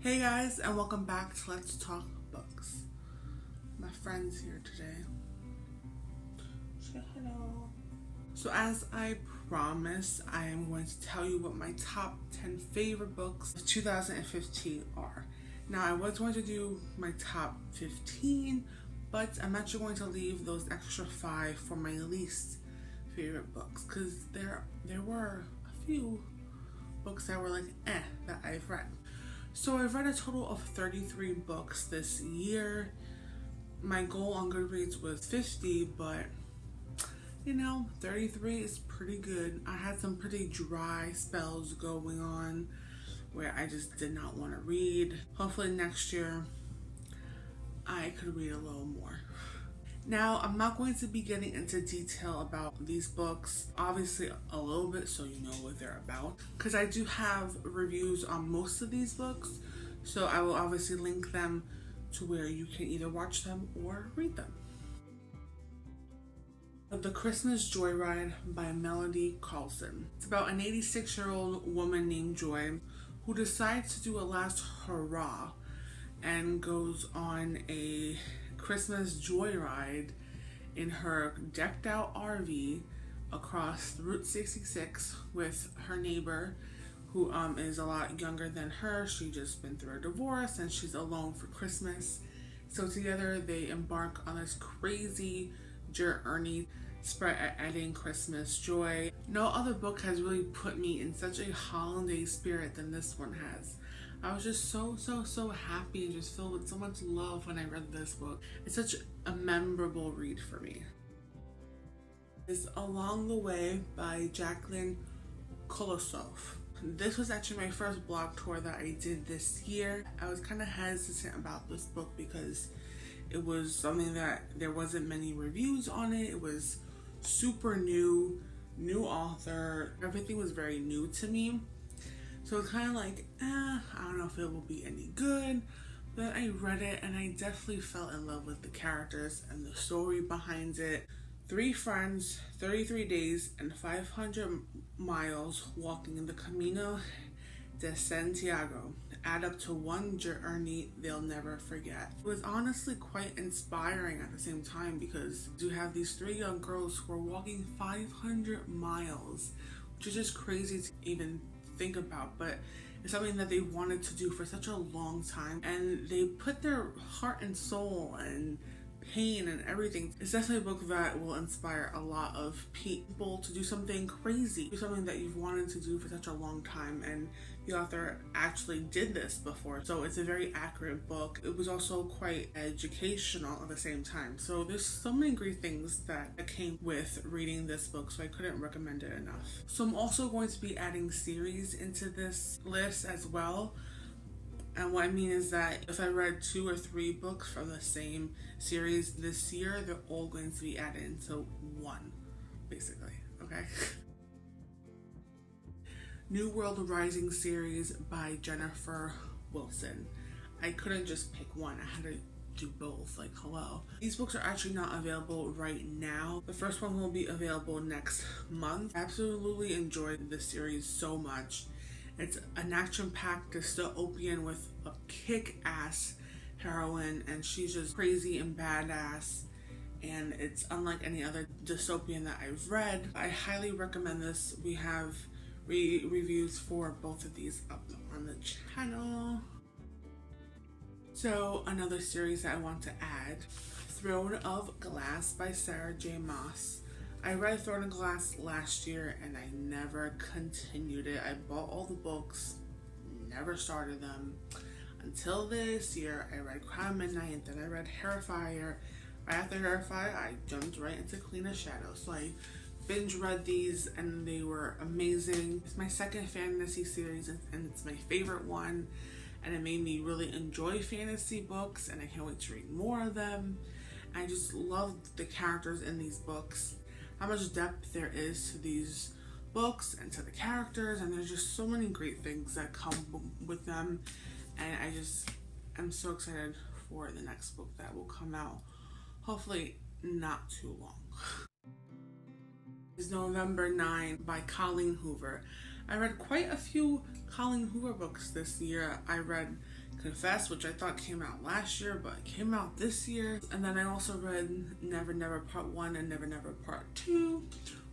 Hey guys, and welcome back to Let's Talk Books. My friend's here today. Say hello. So as I promised, I am going to tell you what my top 10 favorite books of 2015 are. Now I was going to do my top 15, but I'm actually going to leave those extra 5 for my least favorite books, because there were a few books that were like that I've read. So I've read a total of 33 books this year. My goal on Goodreads was 50, but you know, 33 is pretty good. I had some pretty dry spells going on where I just did not want to read. Hopefully next year I could read a little more. Now, I'm not going to be getting into detail about these books, obviously a little bit so you know what they're about, because I do have reviews on most of these books, so I will obviously link them to where you can either watch them or read them. The Christmas Joyride by Melody Carlson. It's about an 86-year-old woman named Joy who decides to do a last hurrah and goes on a Christmas joyride in her decked out RV across Route 66 with her neighbor who is a lot younger than her. She just been through a divorce and she's alone for Christmas. So together they embark on this crazy journey spreading Christmas joy. No other book has really put me in such a holiday spirit than this one has. I was just so happy and just filled with so much love when I read this book. It's such a memorable read for me. It's Along the Way by Jacqueline Kolosov. This was actually my first blog tour that I did this year. I was kind of hesitant about this book because it was something that there wasn't many reviews on it. It was super new author. Everything was very new to me. So it's kind of like, I don't know if it will be any good, but I read it and I definitely fell in love with the characters and the story behind it. 3 friends, 33 days, and 500 miles walking in the Camino de Santiago add up to one journey they'll never forget. It was honestly quite inspiring at the same time because you have these 3 young girls who are walking 500 miles, which is just crazy to even think about, but it's something that they wanted to do for such a long time, and they put their heart and soul and pain and everything. It's definitely a book that will inspire a lot of people to do something crazy, do something that you've wanted to do for such a long time, and the author actually did this before. So it's a very accurate book. It was also quite educational at the same time. So there's so many great things that came with reading this book, so I couldn't recommend it enough. So I'm also going to be adding series into this list as well. And what I mean is that if I read 2 or 3 books from the same series this year, they're all going to be added into one, basically, okay? New World Rising series by Jennifer Wilson. I couldn't just pick one, I had to do both, like hello. These books are actually not available right now. The first one will be available next month. I absolutely enjoyed this series so much. It's an action-packed dystopian with a kick-ass heroine, and she's just crazy and badass, and it's unlike any other dystopian that I've read. I highly recommend this. We have reviews for both of these up on the channel. So another series that I want to add, Throne of Glass by Sarah J. Maas. I read Throne of Glass last year and I never continued it. I bought all the books, never started them. Until this year, I read Crown Midnight, and then I read Hairfire. Right after Hairfire, I jumped right into Queen of Shadows. So I binge read these and they were amazing. It's my second fantasy series and it's my favorite one. And it made me really enjoy fantasy books and I can't wait to read more of them. I just love the characters in these books. How much depth there is to these books and to the characters, and there's just so many great things that come with them, and I'm so excited for the next book that will come out, hopefully not too long. It's November 9 by Colleen Hoover. I read quite a few Colleen Hoover books this year. I read Confess, which I thought came out last year, but it came out this year. And then I also read Never Never Part 1 and Never Never Part 2,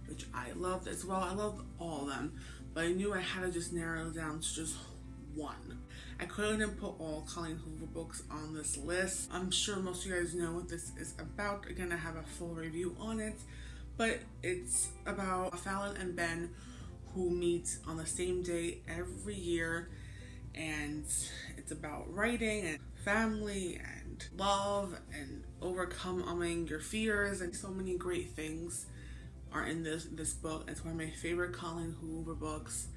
which I loved as well. I loved all of them, but I knew I had to just narrow it down to just one. I couldn't put all Colleen Hoover books on this list. I'm sure most of you guys know what this is about. Again, I have a full review on it, but it's about Fallon and Ben who meet on the same day every year, and it's about writing and family and love and overcoming your fears, and so many great things are in this book. It's one of my favorite Colleen Hoover books.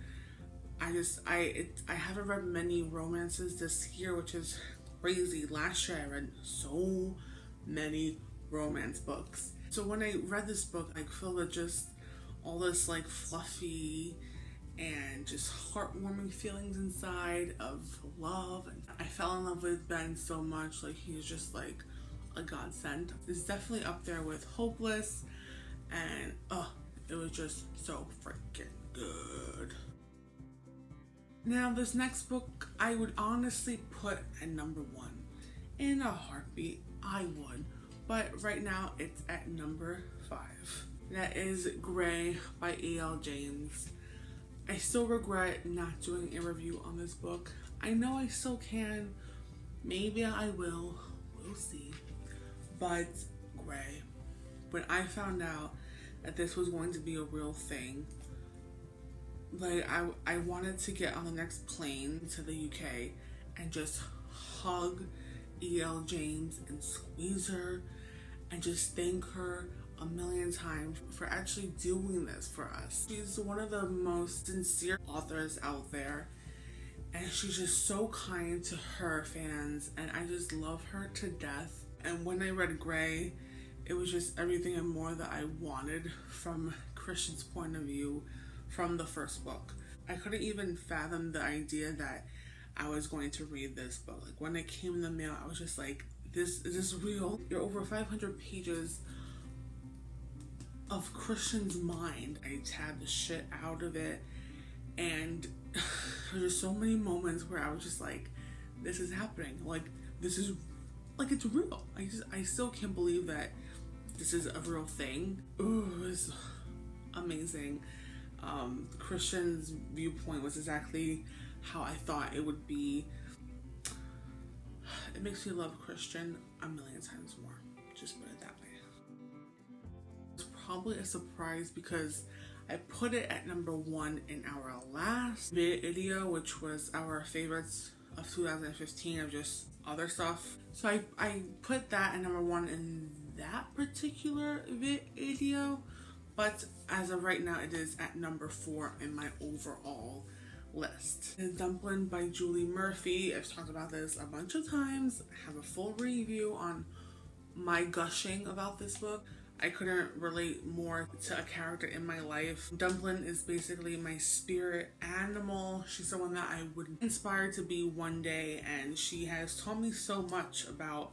I haven't read many romances this year, which is crazy. Last year I read so many romance books. So when I read this book, I feel that just all this like fluffy and just heartwarming feelings inside of love. And I fell in love with Ben so much. Like, he's just like a godsend. It's definitely up there with Hopeless, and it was just so freaking good. Now this next book I would honestly put at number 1 in a heartbeat. I would, but right now it's at number 5. That is Grey by E.L. James. I still regret not doing a review on this book. I know I still can. Maybe I will. We'll see. But Grey, when I found out that this was going to be a real thing, like I wanted to get on the next plane to the UK and just hug E.L. James and squeeze her and just thank her a million times for actually doing this for us. She's one of the most sincere authors out there, and she's just so kind to her fans, and I just love her to death. And when I read Grey, it was just everything and more that I wanted from Christian's point of view from the first book. I couldn't even fathom the idea that I was going to read this book. Like, when it came in the mail, I was just like, is this real? You're over 500 pages of Christian's mind. I tabbed the shit out of it, and there's so many moments where I was just like, this is happening. Like, this is, like, it's real. I still can't believe that this is a real thing. Ooh, it was amazing. Christian's viewpoint was exactly how I thought it would be. It makes me love Christian a million times more. Just put it that way. It's probably a surprise because I put it at number 1 in our last video, which was our favorites of 2015 of just other stuff. So I put that at number 1 in that particular video, but as of right now, it is at number 4 in my overall list. Dumplin by Julie Murphy. I've talked about this a bunch of times. I have a full review on my gushing about this book. I couldn't relate more to a character in my life. Dumplin is basically my spirit animal. She's someone that I would inspire to be one day, and she has taught me so much about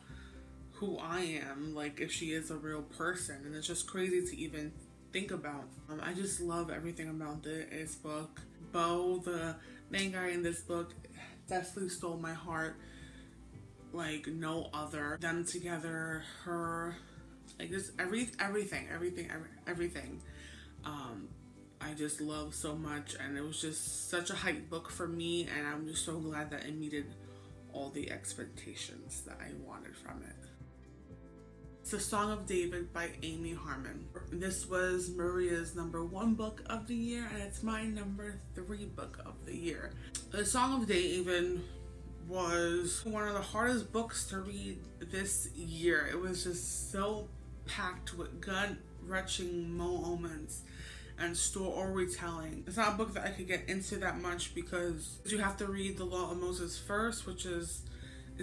who I am, like if she is a real person, and it's just crazy to even think about. I just love everything about this book. Bo, the main guy in this book, definitely stole my heart like no other. Them together, her, like just everything. I just love so much, and it was just such a hype book for me, and I'm just so glad that it meted all the expectations that I wanted from it. It's The Song of David by Amy Harmon. This was Maria's number 1 book of the year, and it's my number 3 book of the year. The Song of David was one of the hardest books to read this year. It was just so packed with gut-wrenching moments and storytelling. It's not a book that I could get into that much because you have to read the Law of Moses first, which is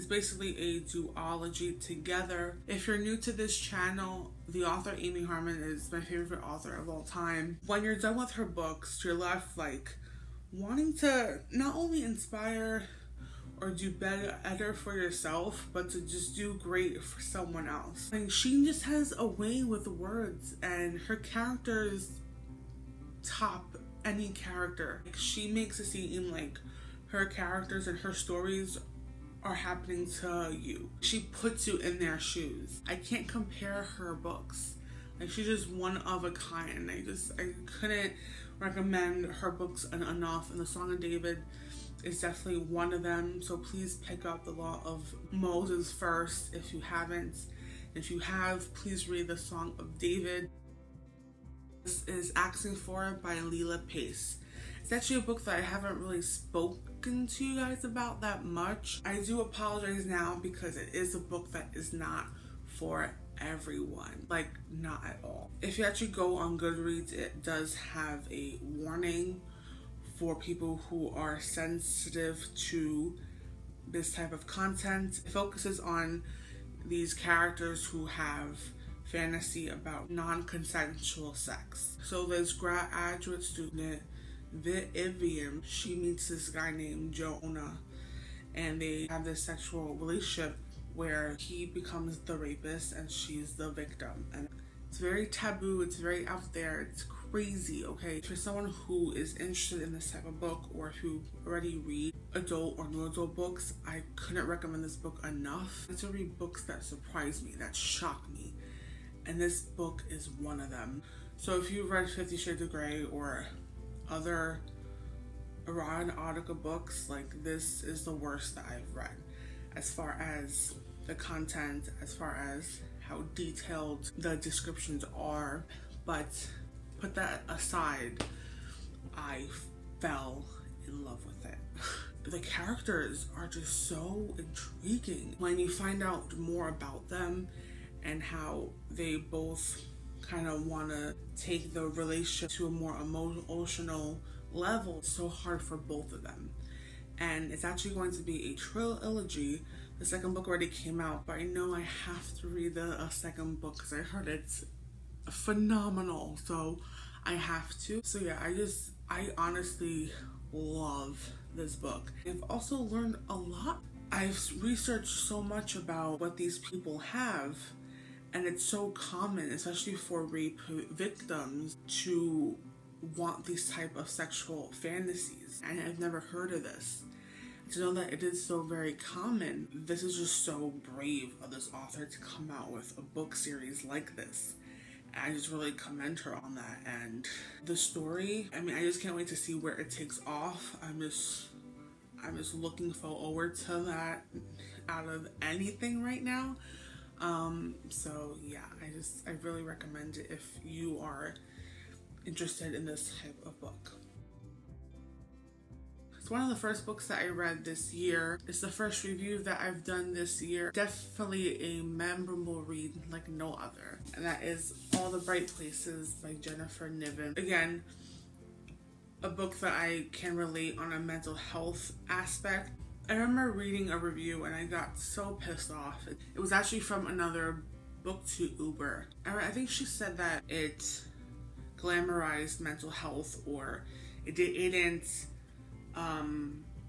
basically a duology together. If you're new to this channel, the author Amy Harmon is my favorite author of all time. When you're done with her books, you're left like wanting to not only inspire or do better for yourself, but to just do great for someone else. And she just has a way with words, and her characters top any character. Like, she makes it seem like her characters and her stories are happening to you. She puts you in their shoes. I can't compare her books. Like, she's just one of a kind. I couldn't recommend her books enough. And The Song of David is definitely one of them. So please pick up The Law of Moses first if you haven't. If you have, please read The Song of David. This is Asking For It by Leela Pace. It's actually a book that I haven't really spoken to you guys about that much. I do apologize now because it is a book that is not for everyone. Like, not at all. If you actually go on Goodreads, it does have a warning for people who are sensitive to this type of content. It focuses on these characters who have fantasy about non-consensual sex. So there's graduate student Vivian. She meets this guy named Jonah, and they have this sexual relationship where he becomes the rapist and she's the victim. And it's very taboo, it's very out there, it's crazy, okay? For someone who is interested in this type of book, or if you already read adult or new adult books, I couldn't recommend this book enough. To read books that surprise me, that shock me, and this book is one of them. So if you've read 50 Shades of Grey or other erotica books, like, this is the worst that I've read as far as the content, as far as how detailed the descriptions are. But put that aside, I fell in love with it. The characters are just so intriguing when you find out more about them and how they both kind of want to take the relationship to a more emotional level. It's so hard for both of them. And it's actually going to be a trilogy. The second book already came out, but I know I have to read the second book because I heard it's phenomenal, so I have to. So yeah, I honestly love this book. I've also learned a lot. I've researched so much about what these people have, and it's so common, especially for rape victims, to want these type of sexual fantasies. And I've never heard of this. To know that it is so very common, this is just so brave of this author to come out with a book series like this. I just really commend her on that. And the story, I mean, I just can't wait to see where it takes off. I'm just looking forward to that out of anything right now. So yeah, I really recommend it if you are interested in this type of book. It's one of the first books that I read this year. It's the first review that I've done this year. Definitely a memorable read like no other. And that is All the Bright Places by Jennifer Niven. Again, a book that I can relate on a mental health aspect. I remember reading a review and I got so pissed off. It was actually from another booktuber. I think she said that it glamorized mental health, or it didn't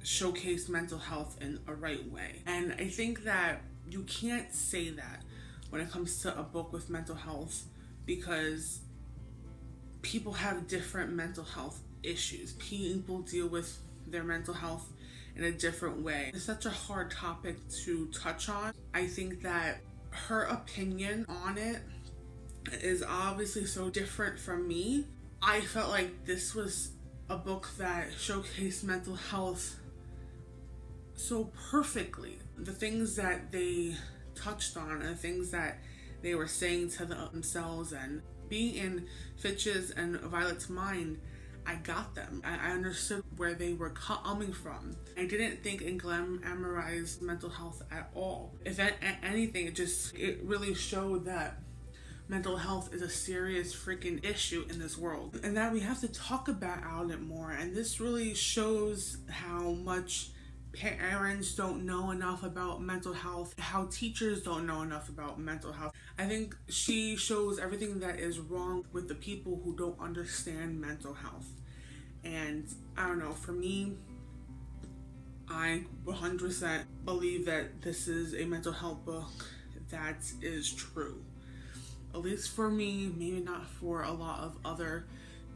showcase mental health in a right way. And I think that you can't say that when it comes to a book with mental health, because people have different mental health issues. People deal with their mental health in a different way. It's such a hard topic to touch on. I think that her opinion on it is obviously so different from me. I felt like this was a book that showcased mental health so perfectly. The things that they touched on and the things that they were saying to themselves, and being in Fitch's and Violet's mind, I got them. I understood where they were coming from. I didn't think it glamorized mental health at all. If anything, it really showed that mental health is a serious freaking issue in this world, and that we have to talk about it more. And this really shows how much parents don't know enough about mental health, how teachers don't know enough about mental health. I think she shows everything that is wrong with the people who don't understand mental health. And I don't know, for me, I 100% believe that this is a mental health book that is true. At least for me, maybe not for a lot of other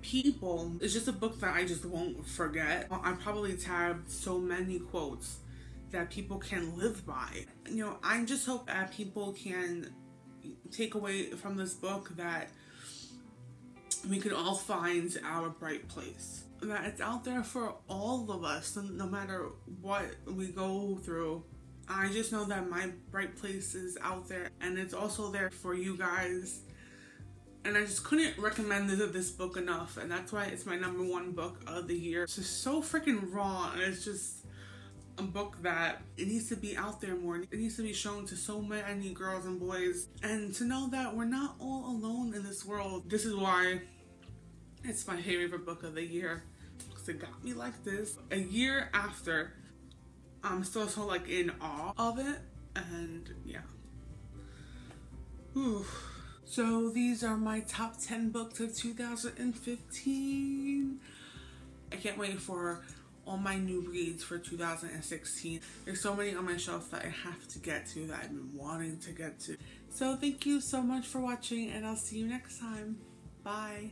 people. It's just a book that I just won't forget. I probably tabbed so many quotes that people can live by. You know, I just hope that people can take away from this book that we can all find our bright place. That it's out there for all of us, no matter what we go through. I just know that my bright place is out there, and it's also there for you guys. And I just couldn't recommend this book enough, and that's why it's my #1 book of the year. It's just so freaking raw, and it's just a book that it needs to be out there more. It needs to be shown to so many girls and boys, and to know that we're not all alone in this world. This is why it's my favorite book of the year, because it got me like this. A year after, I'm still so like in awe of it, and yeah. Whew. So these are my top 10 books of 2015. I can't wait for all my new reads for 2016. There's so many on my shelf that I have to get to, that I've been wanting to get to. So thank you so much for watching, and I'll see you next time. Bye.